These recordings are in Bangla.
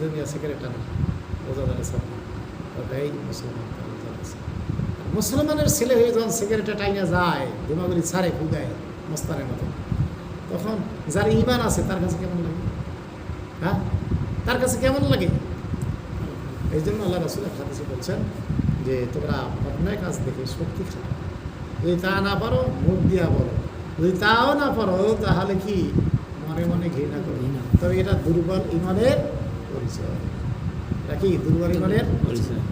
দুনিয়া সিগারেট টানা রোজাদারের সামনে ওটাই মুসলমান রোজাদার আছে। মুসলমানের ছেলে হয়ে যখন সিগারেটে টাইনা যায় দিমাগুলি ছাড়ে ফুদায় মস্তানের মতো, তখন যার ইমান আছে তার কাছে কেমন লাগে? হ্যাঁ, তার কাছে কেমন লাগে? এই জন্য আল্লাহ রাসূল হাদিসে বলছেন যে তোমরা অন্যায় কাজ দেখে শক্তি খাও, যদি তা না পারো মুখ দিয়া বলো, যদি তাও না পারো তাহলে কি মনে মনে ঘৃণা করি। তবে এটা দুর্বল ইমানের পরিচয়। এটা কি দুর্বল ইমানের পরিচয়?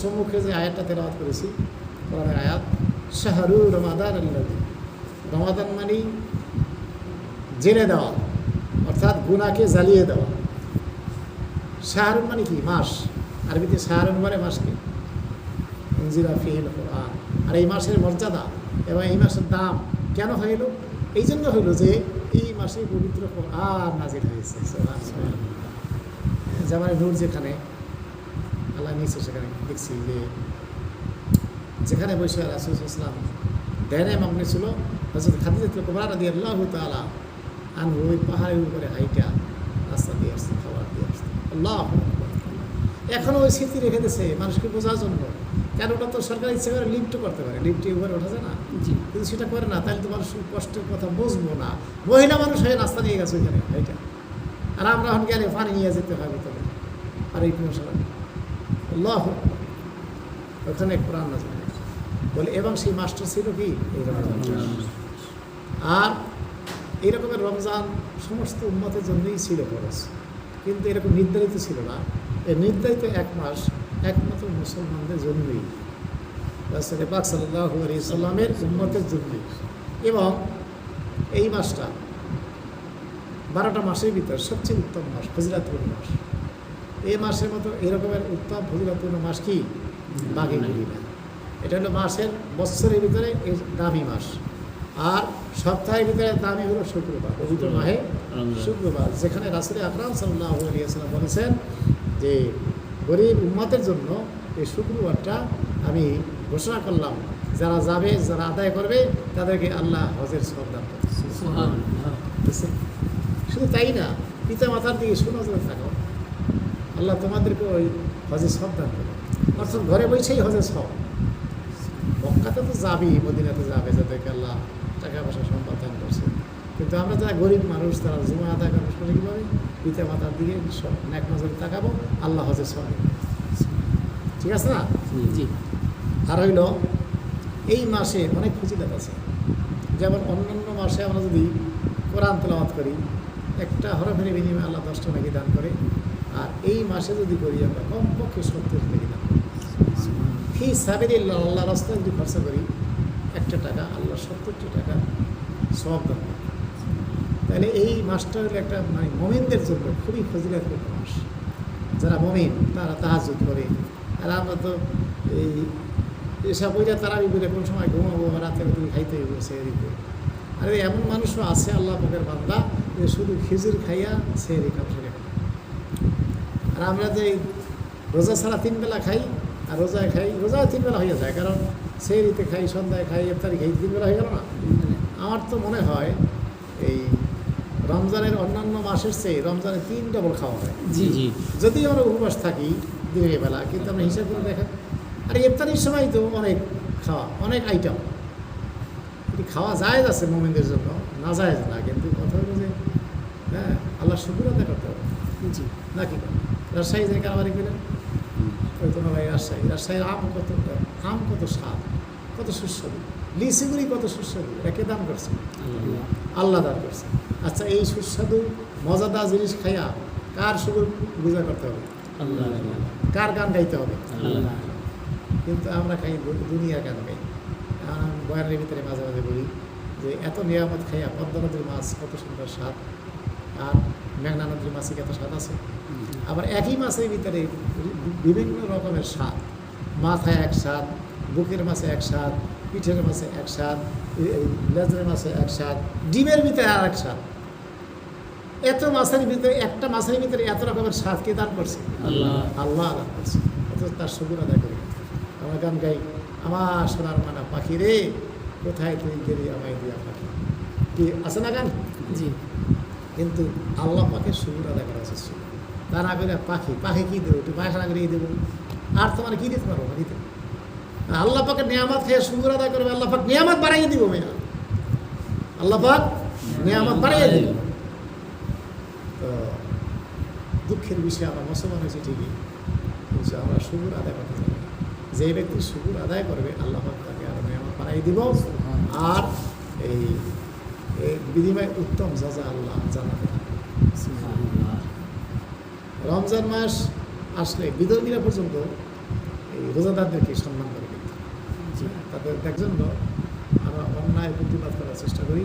সম্মুখে যে আয়াতটা তেলাওয়াত করেছি, কোরআনের আয়াত, শাহরু রমাদান আল্লাযী, রমাদান মানে জেনে দেওয়া, অর্থাৎ গুনাহকে জ্বালিয়ে দেওয়া। শাহরুন মানে কি? মাস। আরবিতে শাহরুন মানে মাসকে, উনজিলা ফীহিল কোরআন। আর এই মাসের মর্যাদা এবং এই মাসের দাম কেন হইল? এই জন্য হইল যে এই মাসে পবিত্র কোরআন নাজিল হয়েছে। যেমন নূর যেখানে আল্লাহ নিচে সেখানে দেখছি যে যেখানে বসে রাসূল সাল্লাল্লাহু আলাইহি ওয়াসাল্লাম ধ্যানে মগ্ন ছিল, হযরত খাদিজা কুবরা রাদিয়াল্লাহু তাআলা আনহু ওই পাহাড়ের উপরে হাইটা রাস্তা দিয়ে আসছে, খাবার দিয়ে আসছে। আল্লাহু আকবার। এখনও ওই স্মৃতি রেখে দিয়েছে মানুষকে বোঝার জন্য। কেন? ওটা তো সরকার ইচ্ছে করে লিফটও করতে পারে, লিফটে উপরে ওঠা যায় না, কিন্তু সেটা করে না। তাহলে তো মানুষ কষ্টের কথা বুঝবো না। মহিলা মানুষ হয়ে রাস্তা নিয়ে গেছে ওইখানে হাইটা, আর আমরা এখন গেলে পানি নিয়ে যেতে হয় ভিতরে। আর এই মশলা আল্লাহ ওখানে কোরআন নাজিল বলে। এবং সেই মাস্টার ছিল কি এই রমজান। আর এই রকমের রমজান সমস্ত উম্মতের জন্যই ছিল ফরজ, কিন্তু এরকম নির্ধারিত ছিল না। এই নির্ধারিত এক মাস একমাত্র মুসলমানদের জন্যই, রাসূল পাক সাল্লাল্লাহু আলাইহি সাল্লামের উম্মতের জন্যই। এবং এই মাসটা 12টা মাসের ভিতর সবচেয়ে উত্তম মাস, ফজিলাতুল মাস। এই মাসের মতো এরকমের উত্তম ফজিলাতুল মাস কি বাকি না। এটা হলো মাসের বৎসরের ভিতরে এই দামি মাস। আর সপ্তাহের ভিতরে দামি হলো শুক্রবার, পবিত্র মাহে শুক্রবার, যেখানে রাসূল আকরাম সাল্লাল্লাহু আলাইহি ওয়াসাল্লাম বলেছেন যে গরিব উম্মতের জন্য এই শুক্রবারটা আমি ঘোষণা করলাম, যারা যাবে, যারা আদায় করবে তাদেরকে আল্লাহ হজের সওয়াব দান করবে। শুধু তাই না, পিতা মাতার দিকে সুনজরে থাকো, আল্লাহ তোমাদেরকে ওই হজের সওয়াব দান করবে। অর্থাৎ ঘরে বসেই হজের সওয়াব। মক্কাতে তো যাবি, মদিনাতে যাবে, যাদেরকে আল্লাহ টাকা পয়সা সম্পদ দান করছে। কিন্তু আমরা যারা গরিব মানুষ, তারা জুমা আদায় করার করে কীভাবে পিতা মাতার দিকে নেক নজরে তাকাবো, আল্লাহ হজের সওয়াব। ঠিক আছে না? জি। আর হইল এই মাসে অনেক ফজিলত আছে। যেমন অন্যান্য মাসে আমরা যদি কোরআন তেলাওয়াত করি, একটা হরফের বিনিময়ে আল্লাহ 10টা নাকি দান করে। আর এই মাসে যদি করি আমরা কমপক্ষে 70 নাকি দান করি। ফি সাবিলিল্লাহ, আল্লাহ রাস্তায় যদি খরচা করি 1 টাকা, আল্লাহ 70টি টাকা সওয়াব দান করে। তাহলে এই মাসটা হলো একটা মানে মুমিনদের জন্য খুবই ফজিলতপূর্ণ মাস। যারা মুমিন তারা তাহাজ্জুদ করে। আর আমরা তো এই এসব বইটা তারাবি বলে কোন সময় ঘুমাবো, রাতে তুমি খাইতে হইব সেহরি করে। আর এমন মানুষও আছে আল্লাহ পাকের বান্দা যে শুধু খিচুড়ি খাইয়া সেহরি খাও সেরে খাও। আর আমরা যে রোজা ছাড়া 3 বেলা খাই, আর রোজায় খাই, রোজায় 3 বেলা হয়ে যায়, কারণ সেহরিতে খাই, সন্ধ্যায় খাই, ইফতারি খাই, 3 বেলা হয়ে গেল না। আমার তো মনে হয় এই রমজানের অন্যান্য মাসের চেয়ে রমজানে 3 ডবল খাওয়া হয়। জি জি। যদি আমরা উপবাস থাকি দিনের বেলা, কিন্তু আমরা হিসাব করে দেখেন, আর ইফতারির সময় তো অনেক খাওয়া, অনেক আইটেম। এটি খাওয়া জায়েজ আছে মুমিনদের জন্য, না জায়েজ না। কিন্তু কথা হলো যে হ্যাঁ, আল্লাহ শুকর আদায় করতে হবে। জি নাকি? রাজশাহী যে কারবারি করেন, ওই তোমার ভাই রাজশাহীর আম কত স্বাদ, কত সুস্বাদু। লিচিগুড়ি কত সুস্বাদু, একে দান করছে আল্লাহ দান করছে। আচ্ছা, এই সুস্বাদু মজাদার জিনিস খাইয়া কার শুকর গুজার করতে হবে? আল্লাহ। কার গান গাইতে হবে? আল্লাহ। কিন্তু আমরা খাই দুনিয়ার গান গাই। বয়ানের ভিতরে মাঝে মাঝে বলি যে এত নিয়ামত খাইয়া পদ্মা নদীর মাছ কত সুন্দর স্বাদ, আর মেঘনা নদীর মাছে কত স্বাদ আছে। আবার একই মাছের ভিতরে বিভিন্ন রকমের স্বাদ, মাথায় এক স্বাদ, বুকের মাছে এক স্বাদ, পিঠের মাছে এক স্বাদ, লেজের মাছে এক স্বাদ, ডিমের ভিতরে আর এক স্বাদ। এত মাছের ভিতরে, একটা মাছের ভিতরে এত রকমের স্বাদ কে দান করছে? আল্লাহ। আল্লাহ দান করছে। অথচ তার শুকর আদায় করি। আমরা গান গাই, আমার সোনার মানা পাখি রে, কোথায় তুই গেলি আমায় দিয়া পাখি। কি আছে না গান? জি। কিন্তু আল্লাহ পাকে শুকর আদায় করা উচিত ছিল। তা না করে পাখি কী দেবো, একটু পায়খানা করে দেবো, আর তোমার কী দিতে পারবো না, দিতে। আল্লাহ পাকের নিয়ামত খেয়ে শুকর আদায় করবে, আল্লাহ পাক নিয়ামত বাড়াইয়ে দিব মেয়া, আল্লাহ পাক নিয়ামত বাড়াইয়ে দিব। তো দুঃখের বিষয়ে আমরা মুসলমান হয়েছি ঠিকই, কিন্তু আমরা শুকর আদায় করতে জানি না। যে ব্যক্তি শুকর আদায় করবে আল্লাহ পাক তাকে আরো নিয়ামত বাড়াই দিব, আর এই বিনিময় উত্তম যাজা আল্লাহ জানাতে থাকবে। রমজান মাস আসলে বিধর্মীরা পর্যন্ত এই রোজাদারদেরকে সম্মান করে কিন্তু তাদের জন্য আমরা অন্যায় প্রতিবাদ করার চেষ্টা করি।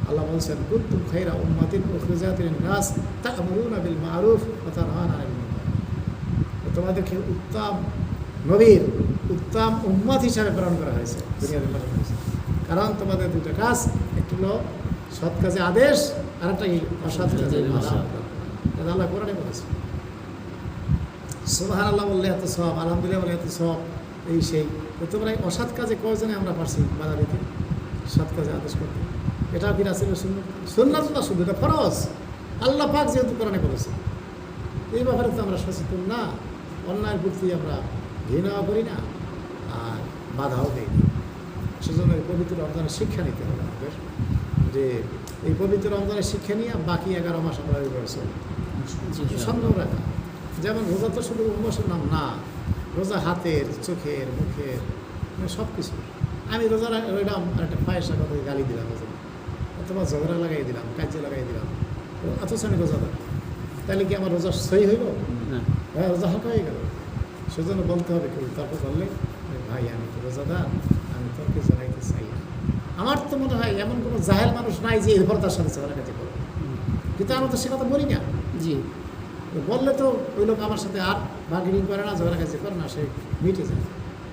আল্লাহ বলছেন কুনতুম খায়রা উম্মাতিন উখরিজাত লিন-নাস তা'মুরুনা বিল মা'রুফ ওয়া তানহাউনা আনিল মুনকার। তোমাদেরকে উত্তম নবীর উত্তম উম্মত হিসাবে প্রেরণ করা হয়েছে, দুনিয়াতে প্রেরণ হয়েছে, কারণ তোমাদের দুটো কাজ, একটি হলো সৎ কাজে আদেশ, আর একটা অসৎ কাজে বাধা। এটা আল্লাহ কোরআনে বলেছে। সুবহানাল্লাহ বললে এত সওয়াব, আলহামদুলিল্লাহ বললে এত সওয়াব, এই সেই। তো তোমরা এই অসৎ কাজে কয়জনে আমরা পারছি বাধা দিতে, সৎ কাজে আদেশ করতে? এটাও কি রাসূলের সুন্নাত? সুন্নাত না শুধু, এটা ফরজ। আল্লাহ পাক যেহেতু কোরআনে বলেছে, এই ব্যাপারে তো আমরা সচেতন না, অন্যায়ের প্রতি আমরা ঘৃণাও করি না আর বাধাও দেই না। সেজন্য এই পবিত্র রমজানের শিক্ষা নিতে হবে আমাদের, যে এই পবিত্র রমজানের শিক্ষা নিয়ে বাকি 11 মাস আমরা এইভাবে চলব, সংযম রাখা। যেমন রোজা তো শুধু উন্মোষের নাম না, রোজা হাতের, চোখের, মুখের, সব কিছু। আমি রোজা রইলাম আর একটা ফায়সা কথা গালি দিলাম, অথবা ঝগড়া লাগাই দিলাম, কাজে লাগাই দিলাম, অথচ আমি রোজাদার, তাহলে কি আমার রোজা সহি হইব? হ্যাঁ, রোজা হালকা হয়ে গেল। সেজন্য বলতে হবে, কেউ তর্ক করলে, ভাই আমি তো রোজাদার, আমি তর্কে জড়াইতে চাই না। আমার তো মনে হয় এমন কোনো জাহেল মানুষ নাই যে এরপর তার সাথে ঝগড়া কাজে করবে, কিন্তু আমরা তো সে কথা বলি না। জি, বললে তো ওই লোক আমার সাথে আর বার্গেনিং করে না, ঝগড়া কাজে করে না, সে মিটে যায়।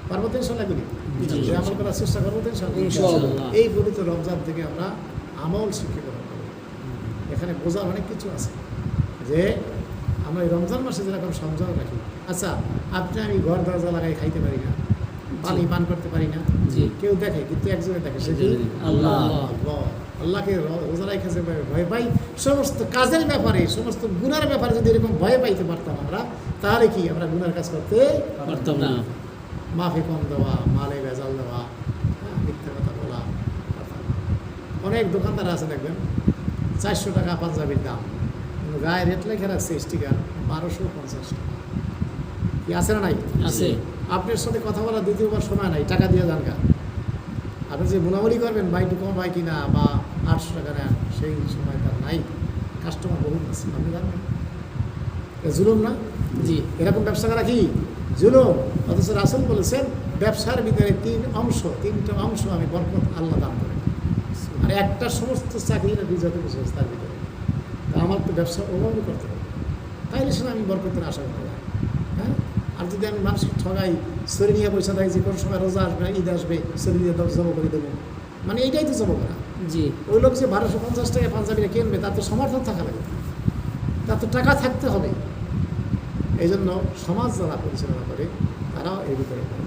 পারবো তো ইনশাল্লাহ, করি যে আমল করার চেষ্টা করবো তো ইনশাল্লাহ। এই পবিত্র রমজান থেকে আমরা আমল শিক্ষা গ্রহণ করব। এখানে বোঝার অনেক কিছু আছে, যে আমরা এই রমজান মাসে যেরকম সংযম রাখি। আচ্ছা, আপনি আমি ঘর দরজা লাগাই খাইতে পারি না, পানি পান করতে পারি না, কেউ দেখে, কিন্তু একজনে দেখে, সে কি আল্লাহ। আল্লাহকে রোজা রাখা যে ভয় পাই, সমস্ত কাজের ব্যাপারে, সমস্ত গুনার ব্যাপারে যদি এরকম ভয় পাইতে পারতাম আমরা, তাহলে কি আমরা গুনার কাজ করতে পারতাম না। মাফি কম দেওয়া, মালে ভেজাল দেওয়া, মিথ্যা কথা বলা। অনেক দোকানদার আছে দেখবেন 400 টাকা পাঞ্জাবির দাম, কিন্তু গায়ে রেট লেখা রাখছে স্টিকার 1250 টাকা। কি আছে না নাই? আছে। আপনার সাথে কথা বলার দ্বিতীয়বার সময় নাই, টাকা দিয়ে যান গা। আপনি যে মুনামুলি করবেন বা একটু কম হয় কিনা, বা 800 টাকা নেন, সেই সময় তার নাই। কাস্টমার বহুত আছে, আপনি জানবেন। জুলুম না? জি। এরকম ব্যবসা করা কি জুলুম? অথচ রাসূল বলেছেন ব্যবসার ভিতরে 3টা অংশ আমি বরকত আল্লাহ দান করেন, আর একটা সমস্ত চাকরির বিজত বিশেষ তার ভিতরে। তা আমার তো ব্যবসা ওভাবে করতে হবে, তাইলে সেটা আমি বরকতের আশা করতে পারি। হ্যাঁ, আর যদি আমি মানুষকে ঠগাই, সরি নিয়ে পয়সা দেয়, যে কোনো সময় রোজা আসবে, ঈদ আসবে, সরি দিয়ে জমা করে দেবো, মানে এইটাই তো জমা করা। জি। ওই লোক যে 1250 টাকা পাঞ্জাবিটা কিনবে, তার তো সমর্থন থাকা লাগবে, তার তো টাকা থাকতে হবে। এই জন্য সমাজ যারা পরিচালনা করে তারাও এর ভিতরে করে,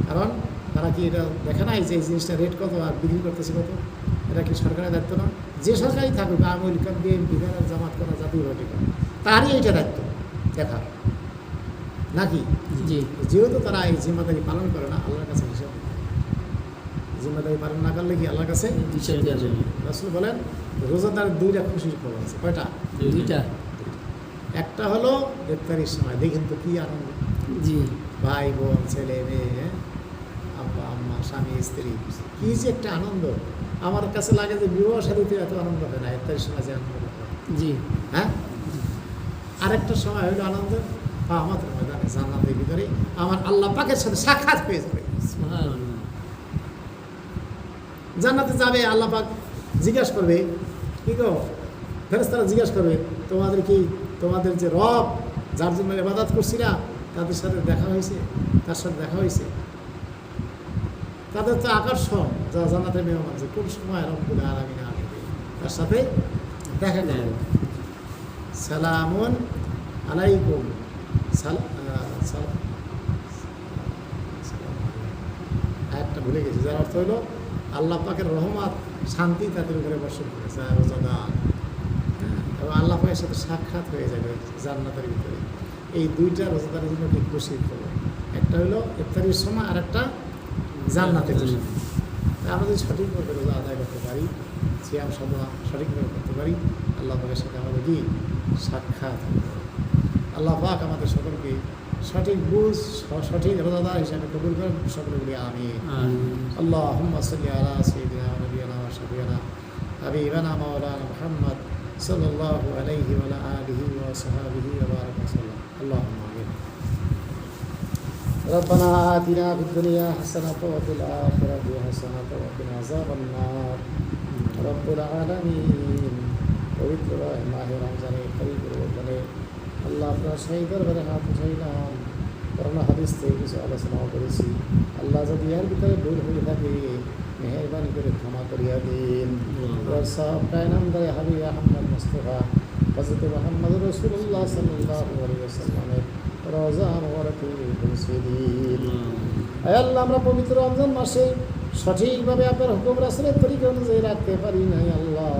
কারণ তারা কি এটা দেখে নাই যে এই জিনিসটা রেট কত আর বিক্রি করতেছে কত? এটা কি সরকারের দায়িত্ব না? যে সরকারই থাকুক, আওয়ামী লীগ, বিএনপি, জামাত করা, জাতীয় পার্টি করা, তারই এইটা দায়িত্ব দেখা, নাকি? জি। যেহেতু তারা এই জিম্মাদারি পালন করে না, আল্লাহর কাছে হিসাব জিম্মাদারি পালন না করলে কি আল্লাহর কাছে হিসাব দেওয়া যাবে? রাসূল বলেন রোজাদারের 2টা খুশির খবর আছে। কয়টা? 2টা। একটা হলো ইফতারির সময়, দেখেন তো কি আনন্দ। জি। ভাই বোন, ছেলে মেয়ে, আব্বা আম্মা, স্বামী স্ত্রী, কি যে একটা আনন্দ। আমার কাছে লাগে যে বিবাহ শাদীতে এত আনন্দ হয় না, ইফতারির সময় যে আনন্দ হয়। জি। হ্যাঁ, আরেকটা সময় হইল আনন্দ আমাদের ময়দানে জান্নাতের ভিতরে আমার আল্লাহ পাকের সাথে সাক্ষাৎ হয়ে যাবে। জান্নাতে যাবে, আল্লাহ পাক জিজ্ঞাসা করবে, কি গো ফেরেশতারা জিজ্ঞাসা করবে, তোমাদের যে রব, যার জন্য ইবাদত করছিলা, তাদের সাথে দেখা হয়েছে? তার সাথে দেখা হয়েছে? তাদের তো আকর্ষণ, যা জান্নাতের মেহমান, যে কোন সময় রব্বুল আলামিন আসবে, তার সাথে দেখা করবে। সালামুন আলাইকুম, একটা ভুলে গেছি, যার অর্থ হলো আল্লাহ পাকের রহমত, শান্তি তাদের উপরে বর্ষণ করেছে। রোজাদার এবং আল্লাহ পাকের সাথে সাক্ষাৎ হয়ে যাবে জান্নাতের ভিতরে। এই দুইটা রোজাদারের জন্য কি খুশির খবর। একটা হলো ইফতারির সময়, আর একটা জান্নাতের জন্য। আমরা যদি সঠিকভাবে রোজা আদায় করতে পারি, সিয়াম সাধনা সঠিকভাবে করতে পারি, আল্লাহ পাকের সাথে আমাদের কি সাক্ষাৎ হবে। আল্লাহ পাক আমাদের সকলকে সঠিক বুঝ, সঠিক রোজাদার হিসাবে কবুল করেন। সকলে বলি আমিন। আল্লাহুম্মা সাল্লি আলা সাইয়্যিদিনা ওয়া নাবিয়িনা ওয়া শাফিঈনা হাবিবানা মাওলানা মুহাম্মদ সাল্লাল্লাহু আলাইহি ওয়া আলা আলিহি ওয়া সাহবিহি ওয়া বারাকা ওয়াসাল্লাম। আল্লাহুম্মা আমিন। ربنا آتنا في الدنيا حسنة وفي الآخرة حسنة وقنا عذاب النار رب العالمين। পবিত্র মাহে রমজানের পবিত্র রমজানে আল্লাহ আপনার সেই দরবারে হাত উঠাইলাম। করোনা হাদিস থেকে কিছু আলোচনাও করেছি। আল্লাহ যদি এর ভিতরে ভুল হয়ে থাকে মেহরবানি করে ক্ষমা করিয়া দিন। সব কায়নামদারে হাবিব আহমদ মুস্তফা হযরত মুহাম্মদ রাসূলুল্লাহ সাল্লাল্লাহু আলাইহি ওয়াসাল্লামের রওজা মুবারকে পৌঁছে দিন। আয় আল্লাহ, আমরা পবিত্র রমজান মাসে সঠিকভাবে আপনার হুকুম রাসূলের তরিকা অনুযায়ী রাখতে পারি নাই। আল্লাহ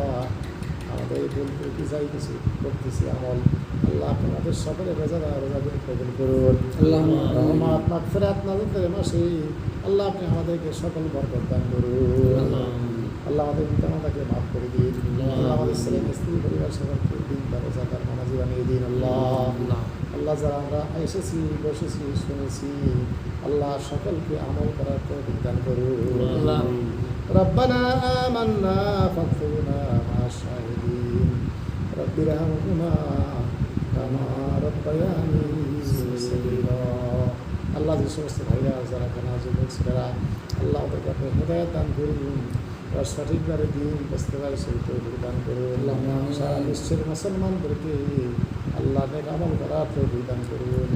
আমাদের এই ভুল ত্রুটি যাই কিছু করতেছি আমল, আল্লাহ আপনাদের সকলে রোজাগুলি কবুল করুন। রহমত মাগফিরাত নাযিলের মাসে আল্লাহ আপনি আমাদেরকে সকল বরকত দান করুন। আল্লাহ আমাদের পিতামাতাকে মাফ করে দিন। আল্লাহ আমাদের ছেলে স্ত্রী পরিবার সকলকে দিন রোজাদার নামাজি বানিয়ে দিন। আল্লাহ যারা আমরা এসেছি বসেছি শুনেছি, আল্লাহ সকলকে আমল করার তৌফিক দান করুন। রব্বানা আমান্না ফাগফিরনা মা'আশ শাহিদিন রব্বির হামহুমা কামা রব্বায়ানি সগীরা। আল্লাহ যে সমস্ত ভাইরা যারা কানা যুবক ছেলেরা, আল্লাহ ওদেরকে আপনি হেদায়েত দান করুন, ওরা সঠিকভাবে দিন বুঝতে পারে সেই তৌফিক দান করুন। সারা বিশ্বের মুসলমানদেরকে আল্লাহ নেক আমল করার তৌফিক দান করুন।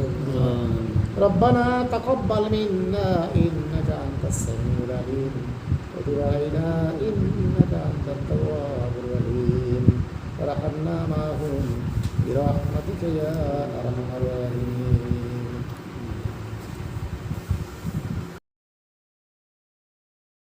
রব্বানা তাকাব্বাল মিন্না ইন্নাকা আনতাস সামিউল আলিম ওয়া তুব আলাইনা ইন্নাকা আনতাত তাওয়াবুর রহিম ওয়ারহামনা মা'হুম বিরহমাতিকা ইয়া